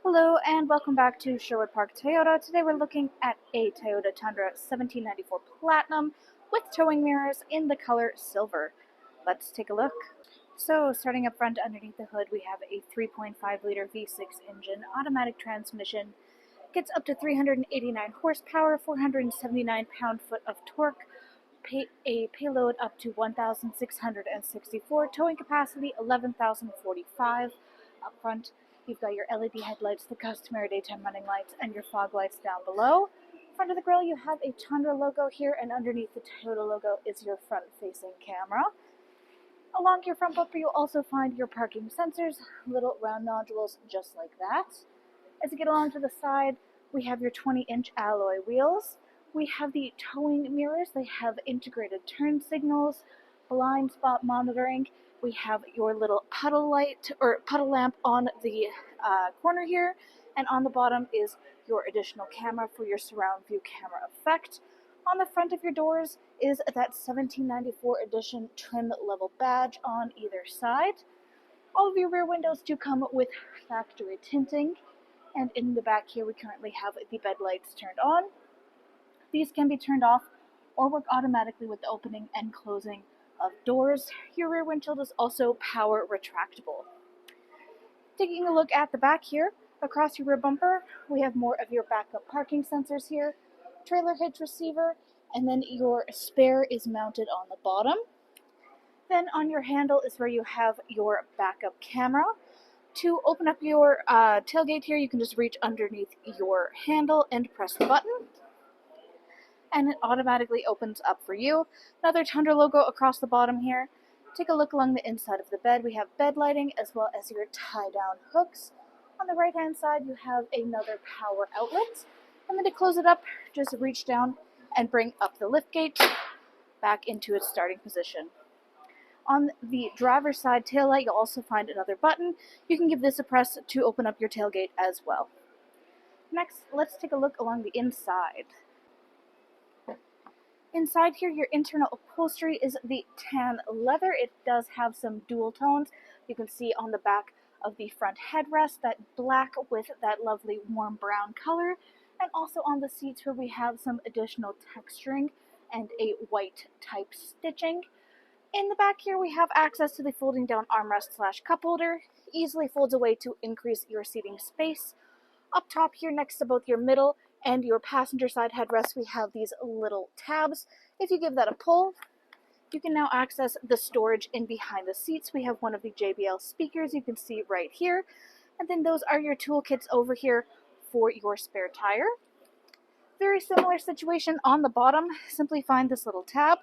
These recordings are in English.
Hello and welcome back to Sherwood Park Toyota. Today we're looking at a Toyota Tundra 1794 Platinum with towing mirrors in the color silver. Let's take a look. So starting up front underneath the hood, we have a 3.5 liter V6 engine, automatic transmission, gets up to 389 horsepower, 479 pound-foot of torque, a payload up to 1,664, towing capacity 11,045. Up front, you've got your LED headlights, the customary daytime running lights, and your fog lights down below. In front of the grille, you have a Tundra logo here, and underneath the Toyota logo is your front-facing camera. Along your front bumper, you'll also find your parking sensors, little round nodules just like that. As you get along to the side, we have your 20-inch alloy wheels. We have the towing mirrors. They have integrated turn signals, blind spot monitoring. We have your little puddle light or puddle lamp on the corner here, and on the bottom is your additional camera for your surround view camera effect. On the front of your doors is that 1794 edition trim level badge on either side. All of your rear windows do come with factory tinting, and in the back here we currently have the bed lights turned on. These can be turned off or work automatically with the opening and closing of doors. Your rear windshield is also power retractable. Taking a look at the back here, across your rear bumper, we have more of your backup parking sensors here, trailer hitch receiver, and then your spare is mounted on the bottom. Then on your handle is where you have your backup camera. To open up your tailgate here, you can just reach underneath your handle and press the button, and it automatically opens up for you. Another Tundra logo across the bottom here. Take a look along the inside of the bed. We have bed lighting as well as your tie-down hooks. On the right-hand side, you have another power outlet. And then to close it up, just reach down and bring up the liftgate back into its starting position. On the driver's side taillight, you'll also find another button. You can give this a press to open up your tailgate as well. Next, let's take a look along the inside. Inside here, your internal upholstery is the tan leather. It does have some dual tones. You can see on the back of the front headrest that black with that lovely warm brown color, and also on the seats where we have some additional texturing and a white type stitching. In the back here, we have access to the folding down armrest / cup holder. Easily folds away to increase your seating space. Up top here, next to both your middle and your passenger side headrest, we have these little tabs. If you give that a pull, you can now access the storage in behind the seats. We have one of the JBL speakers you can see right here. And then those are your toolkits over here for your spare tire. Very similar situation on the bottom. Simply find this little tab,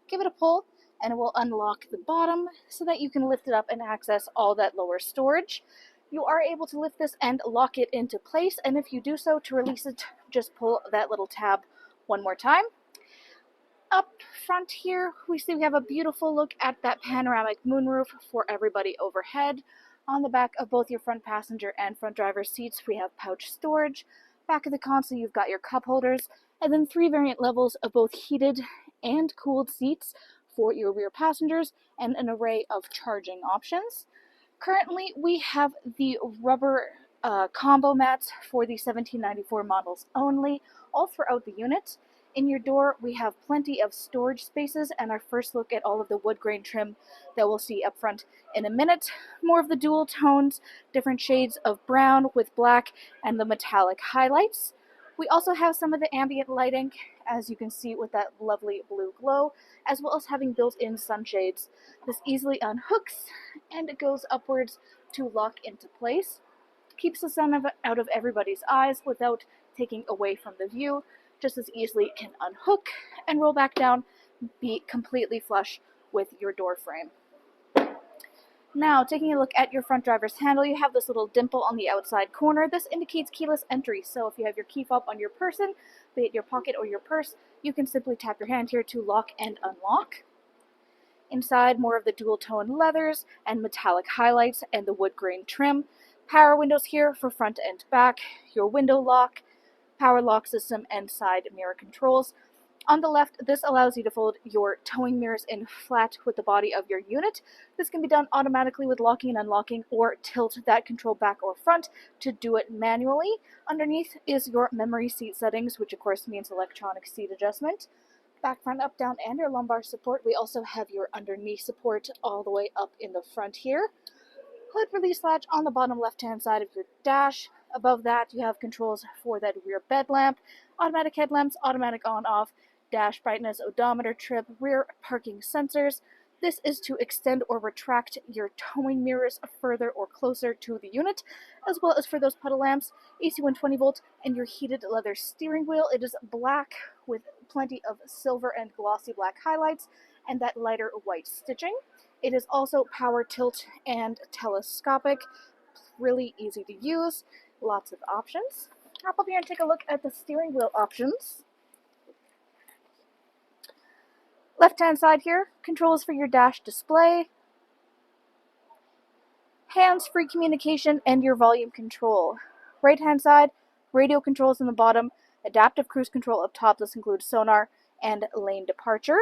give it a pull, and it will unlock the bottom so that you can lift it up and access all that lower storage. You are able to lift this and lock it into place, and if you do so, to release it, just pull that little tab one more time. Up front here, we have a beautiful look at that panoramic moonroof for everybody overhead. On the back of both your front passenger and front driver's seats, we have pouch storage. Back of the console, you've got your cup holders, and then 3 variant levels of both heated and cooled seats for your rear passengers, and an array of charging options. Currently, we have the rubber combo mats for the 1794 models only, all throughout the unit. In your door, we have plenty of storage spaces, and our first look at all of the wood grain trim that we'll see up front in a minute. More of the dual tones, different shades of brown with black, and the metallic highlights. We also have some of the ambient lighting, as you can see with that lovely blue glow, as well as having built-in sunshades. This easily unhooks, and it goes upwards to lock into place. Keeps the sun out of everybody's eyes without taking away from the view. Just as easily can unhook and roll back down, be completely flush with your door frame. Now, taking a look at your front driver's handle, you have this little dimple on the outside corner. This indicates keyless entry, so if you have your key fob on your person, be it your pocket or your purse, you can simply tap your hand here to lock and unlock. Inside, more of the dual tone leathers and metallic highlights and the wood grain trim. Power windows here for front and back, your window lock, power lock system, and side mirror controls. On the left, this allows you to fold your towing mirrors in flat with the body of your unit. This can be done automatically with locking and unlocking, or tilt that control back or front to do it manually. Underneath is your memory seat settings, which of course means electronic seat adjustment. Back, front, up, down, and your lumbar support. We also have your underneath support all the way up in the front here. Hood release latch on the bottom left-hand side of your dash. Above that, you have controls for that rear bed lamp, automatic headlamps, automatic on-off, dash brightness, odometer, trip, rear parking sensors. This is to extend or retract your towing mirrors further or closer to the unit, as well as for those puddle lamps, AC 120 volt, and your heated leather steering wheel. It is black with plenty of silver and glossy black highlights and that lighter white stitching. It is also power tilt and telescopic, really easy to use, lots of options. Hop up here and take a look at the steering wheel options. Left-hand side here, controls for your dash display, hands-free communication, and your volume control. Right-hand side, radio controls in the bottom, adaptive cruise control up top. This includes sonar and lane departure.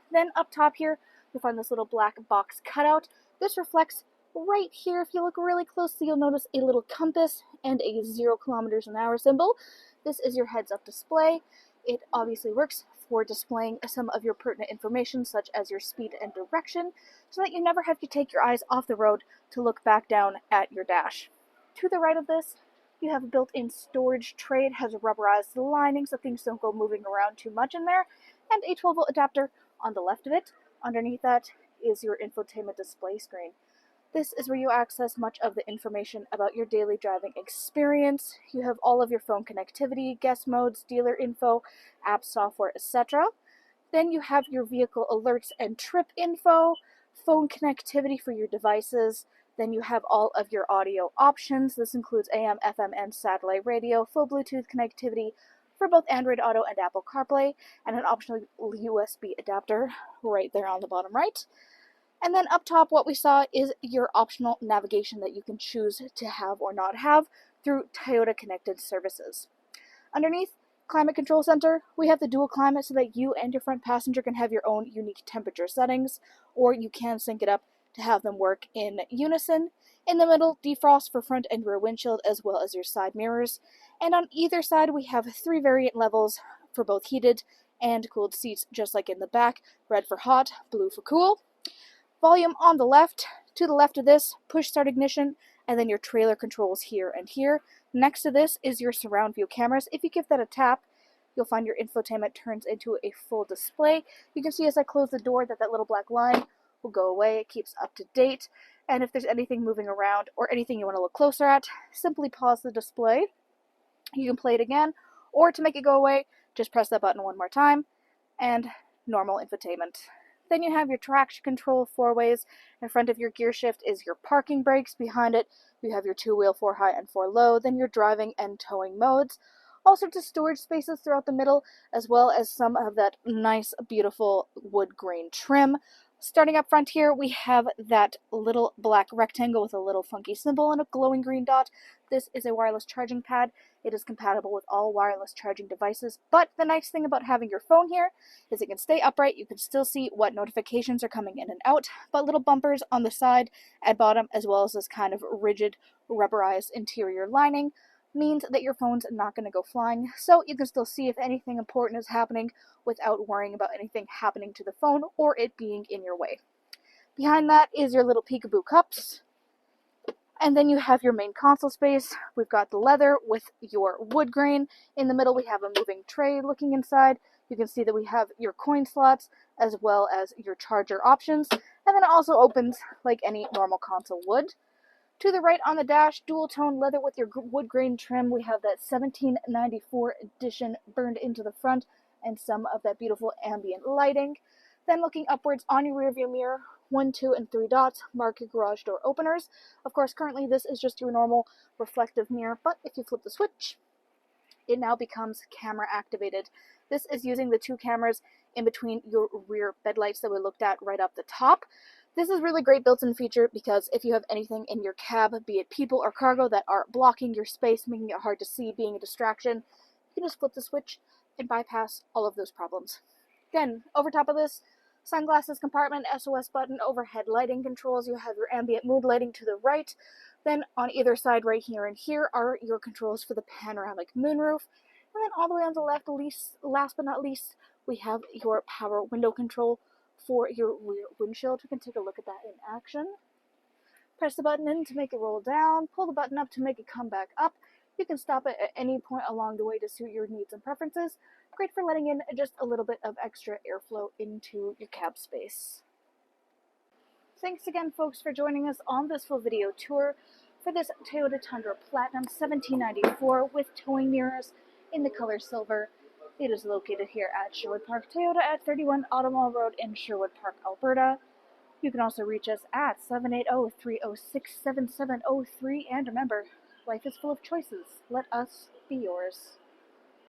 Then up top here, you'll find this little black box cutout. This reflects right here. If you look really closely, you'll notice a little compass and a 0 kilometers an hour symbol. This is your heads-up display. It obviously works for displaying some of your pertinent information, such as your speed and direction, so that you never have to take your eyes off the road to look back down at your dash. To the right of this, you have a built-in storage tray. It has a rubberized lining so things don't go moving around too much in there, and a 12-volt adapter on the left of it. Underneath that is your infotainment display screen. This is where you access much of the information about your daily driving experience. You have all of your phone connectivity, guest modes, dealer info, app software, etc. Then you have your vehicle alerts and trip info, phone connectivity for your devices. Then you have all of your audio options. This includes AM, FM, and satellite radio, full Bluetooth connectivity for both Android Auto and Apple CarPlay, and an optional USB adapter right there on the bottom right. And then up top, what we saw is your optional navigation that you can choose to have or not have through Toyota Connected Services. Underneath, Climate Control Center, we have the dual climate so that you and your front passenger can have your own unique temperature settings, or you can sync it up to have them work in unison. In the middle, defrost for front and rear windshield, as well as your side mirrors. And on either side, we have 3 variant levels for both heated and cooled seats, just like in the back. Red for hot, blue for cool. Volume on the left. To the left of this, push start ignition, and then your trailer controls here and here. Next to this is your surround view cameras. If you give that a tap, you'll find your infotainment turns into a full display. You can see as I close the door that little black line will go away. It keeps up to date. And if there's anything moving around or anything you want to look closer at, simply pause the display. You can play it again, or to make it go away, just press that button one more time, and normal infotainment. Then you have your traction control 4 ways. In front of your gear shift is your parking brakes. Behind it, you have your 2-wheel 4 high and 4 low, then your driving and towing modes. All sorts of storage spaces throughout the middle, as well as some of that nice, beautiful wood grain trim. Starting up front here, we have that little black rectangle with a little funky symbol and a glowing green dot. This is a wireless charging pad. It is compatible with all wireless charging devices, but the nice thing about having your phone here is it can stay upright. You can still see what notifications are coming in and out, but little bumpers on the side and bottom, as well as this kind of rigid rubberized interior lining, means that your phone's not going to go flying, so you can still see if anything important is happening without worrying about anything happening to the phone or it being in your way. Behind that is your little peekaboo cups. And then you have your main console space. We've got the leather with your wood grain. In the middle, we have a moving tray looking inside. You can see that we have your coin slots as well as your charger options. And then it also opens like any normal console would. To the right on the dash, dual tone leather with your wood grain trim. We have that 1794 edition burned into the front and some of that beautiful ambient lighting. Then looking upwards on your rearview mirror, 1, 2, and 3 dots mark your garage door openers. Of course, currently this is just your normal reflective mirror, but if you flip the switch, it now becomes camera activated. This is using the 2 cameras in between your rear bed lights that we looked at right up the top. This is really great built-in feature because if you have anything in your cab, be it people or cargo that are blocking your space, making it hard to see, being a distraction, you can just flip the switch. and bypass all of those problems. Again, over top of this, sunglasses compartment, SOS button, overhead lighting controls. You have your ambient mood lighting to the right. Then on either side, right here and here, are your controls for the panoramic moonroof. And then all the way on the left, last but not least, we have your power window control for your rear windshield. We can take a look at that in action. Press the button in to make it roll down, pull the button up to make it come back up. You can stop it at any point along the way to suit your needs and preferences. Great for letting in just a little bit of extra airflow into your cab space. Thanks again, folks, for joining us on this full video tour for this Toyota Tundra Platinum 1794 with towing mirrors in the color silver. It is located here at Sherwood Park Toyota at 31 Automall Road in Sherwood Park, Alberta. You can also reach us at 780-306-7703, and remember, life is full of choices. Let us be yours.